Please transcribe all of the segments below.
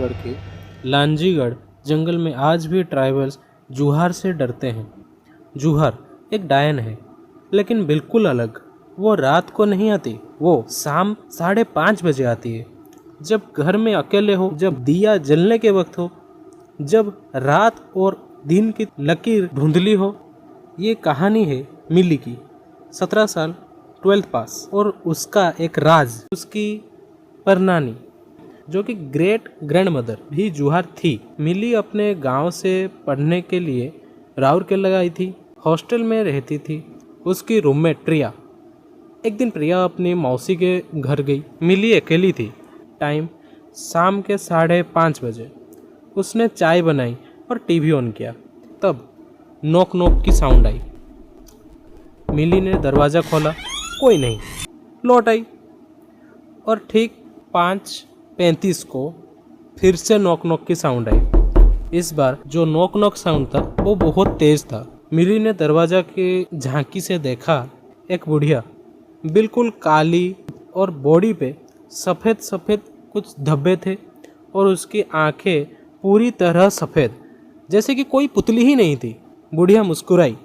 छत्तीसगढ़ के लांजीगढ़ जंगल में आज भी ट्राइबल्स जूहार से डरते हैं। जूहार एक डायन है, लेकिन बिल्कुल अलग। वो रात को नहीं आती, वो शाम 5:30 बजे आती है, जब घर में अकेले हो, जब दिया जलने के वक्त हो, जब रात और दिन की लकीर धुंधली हो। ये कहानी है मिली की, 17 साल, 12th पास, और उसका एक राज, उसकी परनानी जो कि ग्रेट ग्रैंडमदर भी जूहार थी। मिली अपने गांव से पढ़ने के लिए राउरकेला आई थी, हॉस्टल में रहती थी। उसकी रूममेट प्रिया। एक दिन प्रिया अपनी मौसी के घर गई। मिली अकेली थी। टाइम शाम के 5:30 बजे। उसने चाय बनाई और टीवी ऑन किया। तब नॉक नॉक की साउंड आई। मिली ने दरवाज़ा खोला, कोई नहीं। लौट आई और ठीक 5:35 को फिर से नॉक नॉक की साउंड आई। इस बार जो नॉक नॉक साउंड था वो बहुत तेज था। मिली ने दरवाज़ा की झांकी से देखा, एक बुढ़िया बिल्कुल काली और बॉडी पे सफ़ेद सफ़ेद कुछ धब्बे थे और उसकी आंखें पूरी तरह सफ़ेद, जैसे कि कोई पुतली ही नहीं थी। बुढ़िया मुस्कुराई।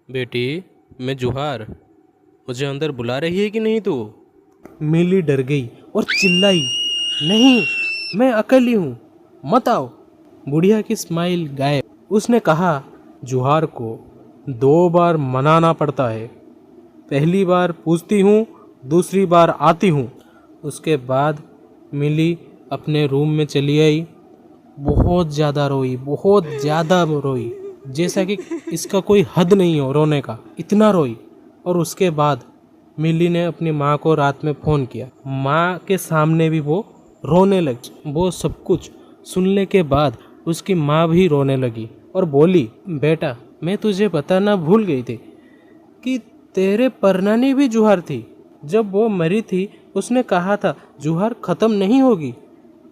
बेटी, मैं जूहार, मुझे अंदर बुला रही है कि नहीं तू? मिली डर गई और चिल्लाई, नहीं, मैं अकेली हूँ, मत आओ। बुढ़िया की स्माइल गायब। उसने कहा, जूहार को 2 बार मनाना पड़ता है। पहली बार पूछती हूँ, दूसरी बार आती हूँ। उसके बाद मिली अपने रूम में चली आई। बहुत ज़्यादा रोई, बहुत ज़्यादा रोई, जैसा कि इसका कोई हद नहीं हो रोने का, इतना रोई। और उसके बाद मिली ने अपनी माँ को रात में फ़ोन किया। माँ के सामने भी वो रोने लगी। वो सब कुछ सुनने के बाद उसकी माँ भी रोने लगी और बोली, बेटा, मैं तुझे बताना भूल गई थी कि तेरे परनानी भी जूहार थी। जब वो मरी थी उसने कहा था, जूहार ख़त्म नहीं होगी,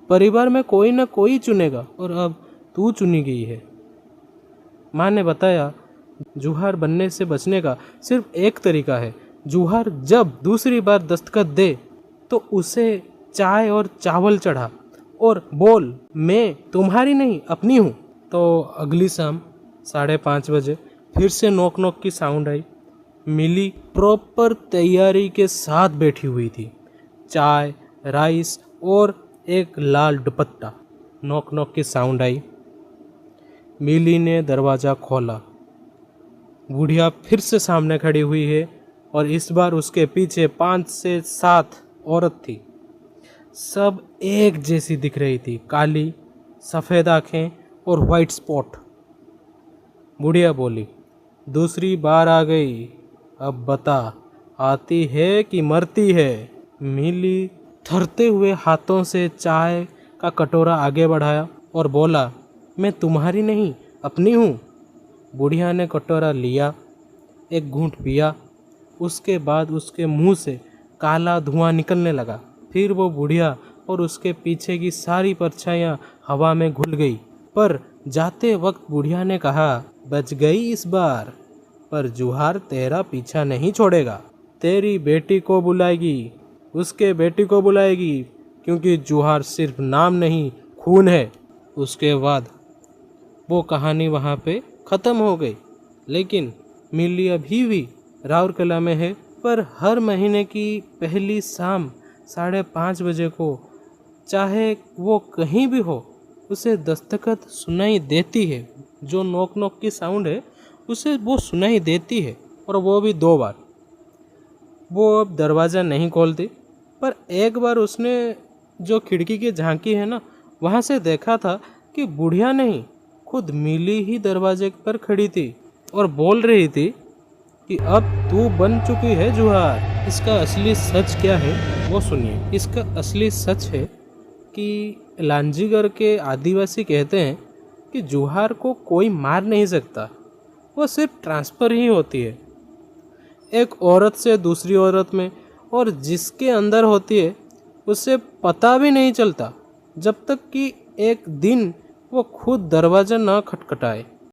परिवार में कोई ना कोई चुनेगा, और अब तू चुनी गई है। माँ ने बताया, जूहार बनने से बचने का सिर्फ एक तरीका है। जूहार जब दूसरी बार दस्तखत दे तो उसे चाय और चावल चढ़ा और बोल, मैं तुम्हारी नहीं अपनी हूँ। तो अगली शाम 5:30 बजे फिर से नॉक नॉक की साउंड आई। मिली प्रॉपर तैयारी के साथ बैठी हुई थी, चाय, राइस और एक लाल दुपट्टा। नॉक नॉक की साउंड आई। मिली ने दरवाज़ा खोला। बुढ़िया फिर से सामने खड़ी हुई है और इस बार उसके पीछे 5 से 7 औरत थी। सब एक जैसी दिख रही थी, काली, सफ़ेद आँखें और वाइट स्पॉट। बुढ़िया बोली, दूसरी बार आ गई, अब बता, आती है कि मरती है? मिली थरते हुए हाथों से चाय का कटोरा आगे बढ़ाया और बोला, मैं तुम्हारी नहीं अपनी हूँ। बुढ़िया ने कटोरा लिया, एक घूंट पिया। उसके बाद उसके मुंह से काला धुआं निकलने लगा। फिर वो बुढ़िया और उसके पीछे की सारी परछाइयाँ हवा में घुल गई। पर जाते वक्त बुढ़िया ने कहा, बच गई इस बार, पर जूहार तेरा पीछा नहीं छोड़ेगा। तेरी बेटी को बुलाएगी, उसके बेटी को बुलाएगी, क्योंकि जूहार सिर्फ नाम नहीं, खून है। उसके बाद वो कहानी वहाँ पे ख़त्म हो गई। लेकिन मिली अभी भी राउरकेला में है, पर हर महीने की पहली शाम 5:30 बजे को, चाहे वो कहीं भी हो, उसे दस्तखत सुनाई देती है। जो नॉक नॉक की साउंड है उसे वो सुनाई देती है, और वो भी 2 बार। वो अब दरवाज़ा नहीं खोलती, पर एक बार उसने जो खिड़की की झांकी है ना, वहाँ से देखा था कि बुढ़िया नहीं, खुद मिली ही दरवाजे पर खड़ी थी और बोल रही थी कि अब तू बन चुकी है जूहार। इसका असली सच क्या है वो सुनिए। इसका असली सच है कि लांजीगढ़ के आदिवासी कहते हैं कि जूहार को कोई मार नहीं सकता, वो सिर्फ ट्रांसफ़र ही होती है एक औरत से दूसरी औरत में, और जिसके अंदर होती है उसे पता भी नहीं चलता, जब तक कि एक दिन वो खुद दरवाज़ा न खटखटाए।